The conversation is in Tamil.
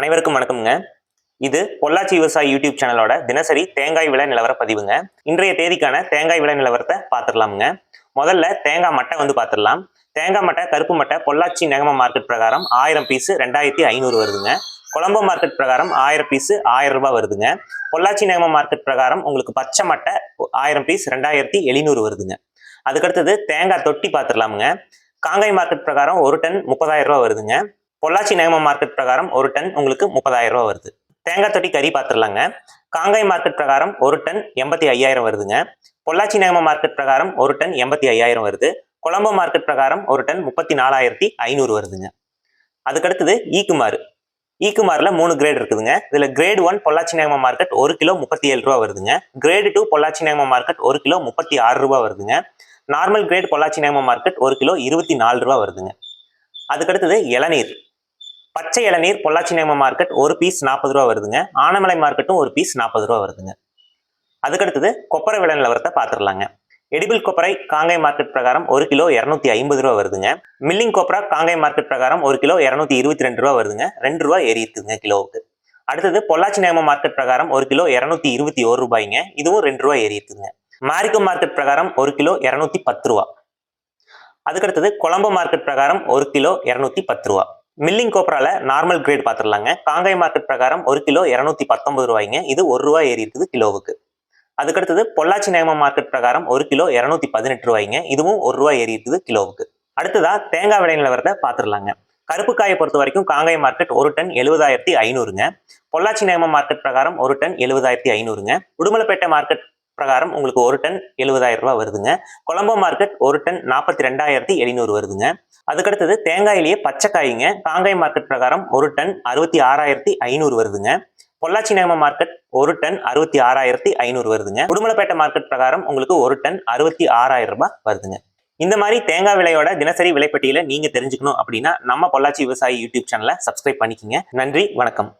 அனைவருக்கும் வணக்கம்ங்க. இது பொள்ளாச்சி விவசாயி யூடியூப் சேனலோட தினசரி தேங்காய் விலை நிலவர பதிவுங்க. இன்றைய தேதிக்கான தேங்காய் விலை நிலவரத்தை பார்த்துடலாமுங்க. முதல்ல தேங்காய் மட்டை பார்த்துடலாம். தேங்காய் மட்டை கருப்பு மட்டை பொள்ளாச்சி நேகம மார்க்கெட் பிரகாரம் 1000 பீஸ் 2500 வருதுங்க. கொழம்பு மார்க்கெட் பிரகாரம் 1000 பீஸ் 1000 ரூபாய் வருதுங்க. பொள்ளாச்சி நேகம மார்க்கெட் பிரகாரம் உங்களுக்கு பச்சை மட்டை 1000 பீஸ் 2700 வருதுங்க. அதுக்கடுத்தது தேங்காய் தொட்டி பார்த்துடலாமுங்க. காங்காய் மார்க்கெட் பிரகாரம் ஒரு டன் 30,000 ரூபாய் வருதுங்க. பொள்ளாச்சி நேகம மார்க்கெட் பிரகாரம் ஒரு டன் உங்களுக்கு 30,000 ரூபாய் வருது. தேங்காய் தொட்டி கறி பார்த்துடலாங்க. காங்காய் மார்க்கெட் பிரகாரம் ஒரு டன் 85,000 வருதுங்க. பொள்ளாச்சி நேகம மார்க்கெட் பிரகாரம் ஒரு டன் 85,000 வருது. கொழம்பு மார்க்கெட் பிரகாரம் ஒரு டன் 34,500 வருதுங்க. அதுக்கடுத்தது ஈக்குமாறு. ஈக்குமாறுல 3 கிரேட் இருக்குதுங்க. இதுல grade 1 Pollachi Negamam market 1 kilo 37 ரூபாய் வருதுங்க. Grade 2 Pollachi Negamam market 1 kilo 36 ரூபாய் வருதுங்க. Normal grade Pollachi Negamam market 1 kilo 24 ரூபாய் வருதுங்க. அதுக்கடுத்தது இளநீர். பச்சை இளநீர் பொள்ளாச்சி நேகம மார்க்கெட் ஒரு பீஸ் 40 ரூபா வருதுங்க. ஆனமலை மார்க்கெட்டும் ஒரு பீஸ் 40 ரூபா வருதுங்க. அதுக்கடுத்தது கொப்பரை விலை நிலவரத்தை பார்த்துடலாங்க. எடிபிள் கொப்பரை காங்காய் மார்க்கெட் பிரகாரம் 1 கிலோ 250 ரூபா வருதுங்க. மில்லிங் கொப்பரா காங்காய் மார்க்கெட் பிரகாரம் 1 கிலோ 222 ரூபா வருதுங்க. 2 ரூபா ஏறி இருக்குதுங்க கிலோவுக்கு. அடுத்தது பொள்ளாச்சி நேகம மார்க்கெட் பிரகாரம் 1 கிலோ 221 ரூபாய்ங்க. இதுவும் 2 ரூபா ஏறி இருக்குதுங்க. மாரிக்கம் மார்க்கெட் பிரகாரம் 1 கிலோ 210 ரூபா. அதுக்கடுத்தது கொழம்பு மார்க்கெட் பிரகாரம் 1 கிலோ 210 ரூபா. மில்லிங் கோப்ரால நார்மல் கிரேட் பார்த்துடலாங்க. காங்காய் மார்க்கெட் பிரகாரம் 1 கிலோ 219 ரூபாய்ங்க. இது 1 ரூபா ஏறி இருக்குது கிலோவுக்கு. அதுக்கடுத்தது பொள்ளாச்சி நேகம மார்க்கெட் பிரகாரம் 1 கிலோ 218 ரூபாய்ங்க. இதுவும் 1 ரூபா ஏறி இருக்குது கிலோவுக்கு. அடுத்ததா தேங்காய் விலை நிலவரத்தை பார்த்துடலாங்க. கருப்பு காயை பொறுத்த வரைக்கும் காங்காய் மார்க்கெட் ஒரு டன் 70,500ங்க. பொள்ளாச்சி நேகம மார்க்கெட் பிரகாரம் ஒரு டன் 70,500ங்க. உடுமலைப்பேட்டை மார்க்கெட் பிரகாரம் உங்களுக்கு ஒரு டன் 70,000 ரூபாய் வருதுங்க. கொழம்பு மார்க்கெட் ஒரு டன் 42,700 வருதுங்க. அதுக்கடுத்தது தேங்காயிலேயே பச்சைக்காய்ங்க. காங்காய் மார்க்கெட் பிரகாரம் ஒரு டன் 66,500 வருதுங்க. பொள்ளாச்சி நேகம மார்க்கெட் ஒரு டன் 66,500 வருதுங்க. உடுமலைப்பேட்டை மார்க்கெட் பிரகாரம் உங்களுக்கு ஒரு டன் 66,000 ரூபாய் வருதுங்க. இந்த மாதிரி தேங்காய் விலையோட தினசரி விலைப்பட்டியலை நீங்க தெரிஞ்சுக்கணும் அப்படின்னா நம்ம பொள்ளாச்சி விவசாயி யூடியூப் சேனலை சப்ஸ்கிரைப் பண்ணிக்கங்க. நன்றி, வணக்கம்.